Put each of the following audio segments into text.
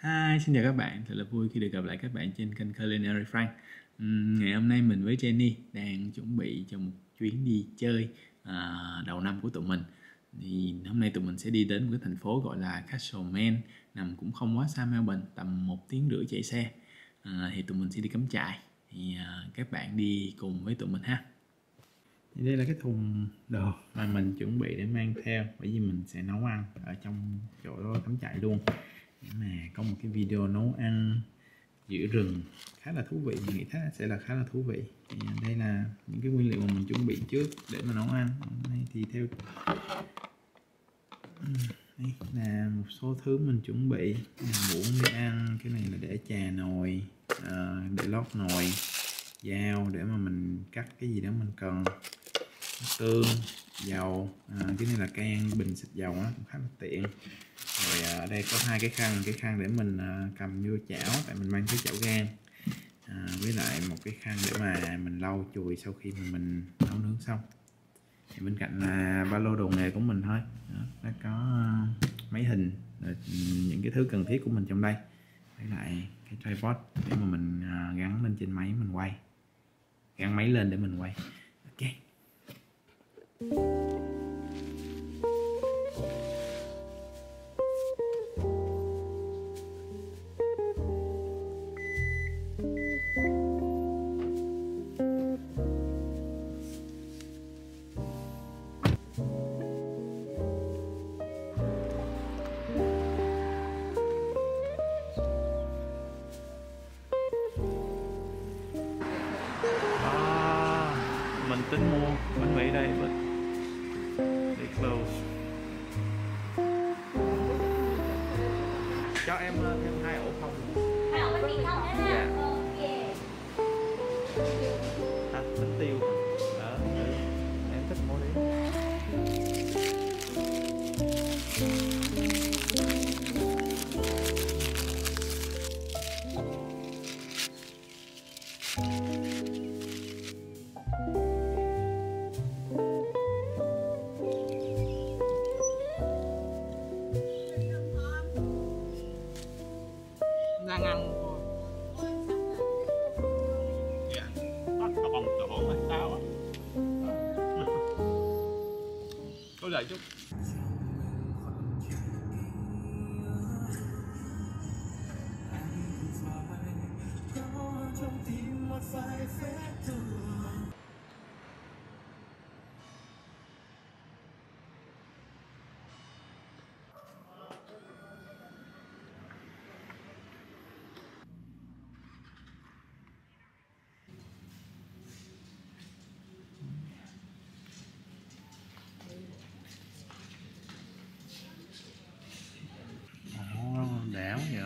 Hi, xin chào các bạn, thật là vui khi được gặp lại các bạn trên kênh Culinary Frank. Ngày hôm nay mình với Jenny đang chuẩn bị cho một chuyến đi chơi đầu năm của tụi mình. Thì hôm nay tụi mình sẽ đi đến một cái thành phố gọi là Castlemaine, nằm cũng không quá xa Melbourne, tầm 1 tiếng rưỡi chạy xe. Thì tụi mình sẽ đi cắm trại, thì các bạn đi cùng với tụi mình ha. Thì đây là cái thùng đồ mà mình chuẩn bị để mang theo, bởi vì mình sẽ nấu ăn ở trong chỗ đó cắm trại luôn. Để mà có một cái video nấu ăn giữa rừng khá là thú vị, mình nghĩ sẽ là khá là thú vị. Thì đây là những cái nguyên liệu mà mình chuẩn bị trước để mà nấu ăn. Đây thì theo đây là một số thứ mình chuẩn bị. Muỗng để ăn, cái này là để chà nồi, để lót nồi, dao để mà mình cắt cái gì đó mình cần, tương, dầu, cái này là can bình xịt dầu á, cũng khá là tiện. Rồi ở đây có hai cái khăn để mình cầm vô chảo, tại mình mang cái chảo gang, với lại một cái khăn để mà mình lau chùi sau khi mà mình nấu nướng xong. Thì bên cạnh là ba lô đồ nghề của mình thôi. Nó có máy hình, những cái thứ cần thiết của mình trong đây, với lại cái tripod để mà mình gắn lên trên máy mình quay, gắn máy lên để mình quay. Ok. Mình tính mua bánh mì đây, they close. Cho em thêm 2 ổ không. 2 ổ bánh mì không nữa ha. Dạ. Ok. Bánh tiêu. Đó, em thích mua đi. Đang ăn thôi. Dạ. Có bông từ hổ hay sao á. Có lợi chút. Đảo vậy.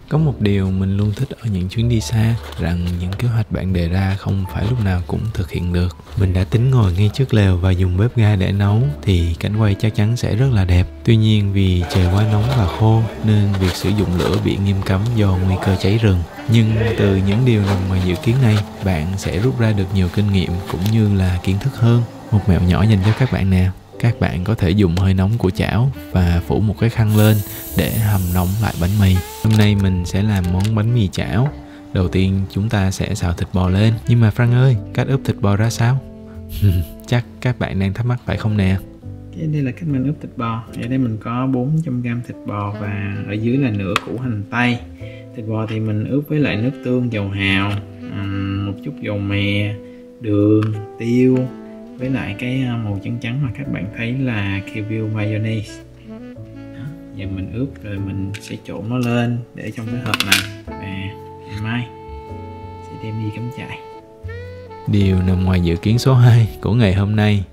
Có một điều mình luôn thích ở những chuyến đi xa, rằng những kế hoạch bạn đề ra không phải lúc nào cũng thực hiện được. Mình đã tính ngồi ngay trước lều và dùng bếp ga để nấu thì cảnh quay chắc chắn sẽ rất là đẹp. Tuy nhiên vì trời quá nóng và khô nên việc sử dụng lửa bị nghiêm cấm do nguy cơ cháy rừng. Nhưng từ những điều nằm ngoài dự kiến này, bạn sẽ rút ra được nhiều kinh nghiệm cũng như là kiến thức hơn. Một mẹo nhỏ dành cho các bạn nè. Các bạn có thể dùng hơi nóng của chảo và phủ một cái khăn lên để hầm nóng lại bánh mì. Hôm nay mình sẽ làm món bánh mì chảo. Đầu tiên chúng ta sẽ xào thịt bò lên. Nhưng mà Frank ơi, cách ướp thịt bò ra sao? Chắc các bạn đang thắc mắc phải không nè? Cái đây là cách mình ướp thịt bò. Ở đây mình có 400g thịt bò và ở dưới là nửa củ hành tây. Thịt bò thì mình ướp với lại nước tương, dầu hào, một chút dầu mè, đường, tiêu, với lại cái màu trắng trắng mà các bạn thấy là Kevil mayonnaise. Đó. Giờ mình ướp rồi mình sẽ trộn nó lên để trong cái hộp này và ngày mai sẽ đem đi cắm trại. Điều nằm ngoài dự kiến số 2 của ngày hôm nay.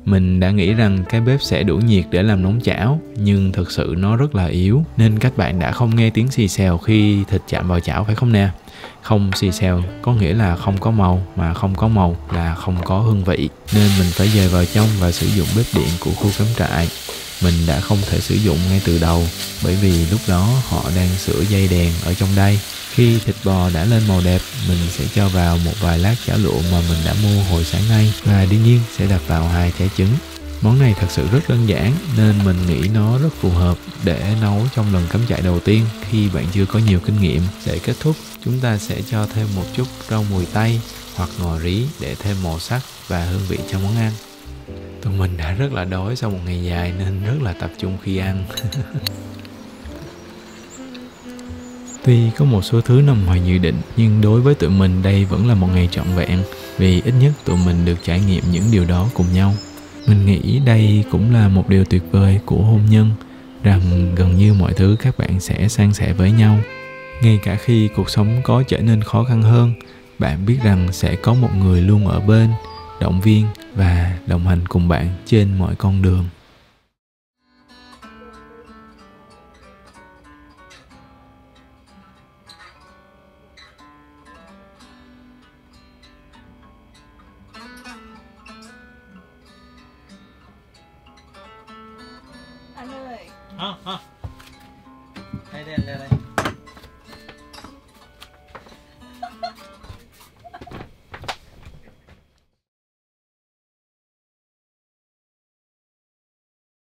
Mình đã nghĩ rằng cái bếp sẽ đủ nhiệt để làm nóng chảo, nhưng thực sự nó rất là yếu, nên các bạn đã không nghe tiếng xì xèo khi thịt chạm vào chảo phải không nè? Không xì xèo có nghĩa là không có màu, mà không có màu là không có hương vị. Nên mình phải dời vào trong và sử dụng bếp điện của khu cắm trại. Mình đã không thể sử dụng ngay từ đầu, bởi vì lúc đó họ đang sửa dây đèn ở trong đây. Khi thịt bò đã lên màu đẹp, mình sẽ cho vào một vài lát chả lụa mà mình đã mua hồi sáng nay, và đương nhiên sẽ đập vào 2 trái trứng. Món này thật sự rất đơn giản nên mình nghĩ nó rất phù hợp để nấu trong lần cắm trại đầu tiên khi bạn chưa có nhiều kinh nghiệm. Để kết thúc, chúng ta sẽ cho thêm một chút rau mùi tây hoặc ngò rí để thêm màu sắc và hương vị cho món ăn. Tụi mình đã rất là đói sau một ngày dài nên rất là tập trung khi ăn. Tuy có một số thứ nằm ngoài dự định, nhưng đối với tụi mình đây vẫn là một ngày trọn vẹn, vì ít nhất tụi mình được trải nghiệm những điều đó cùng nhau. Mình nghĩ đây cũng là một điều tuyệt vời của hôn nhân, rằng gần như mọi thứ các bạn sẽ san sẻ với nhau. Ngay cả khi cuộc sống có trở nên khó khăn hơn, bạn biết rằng sẽ có một người luôn ở bên, động viên và đồng hành cùng bạn trên mọi con đường. Anh ơi, Đây đây đây đây.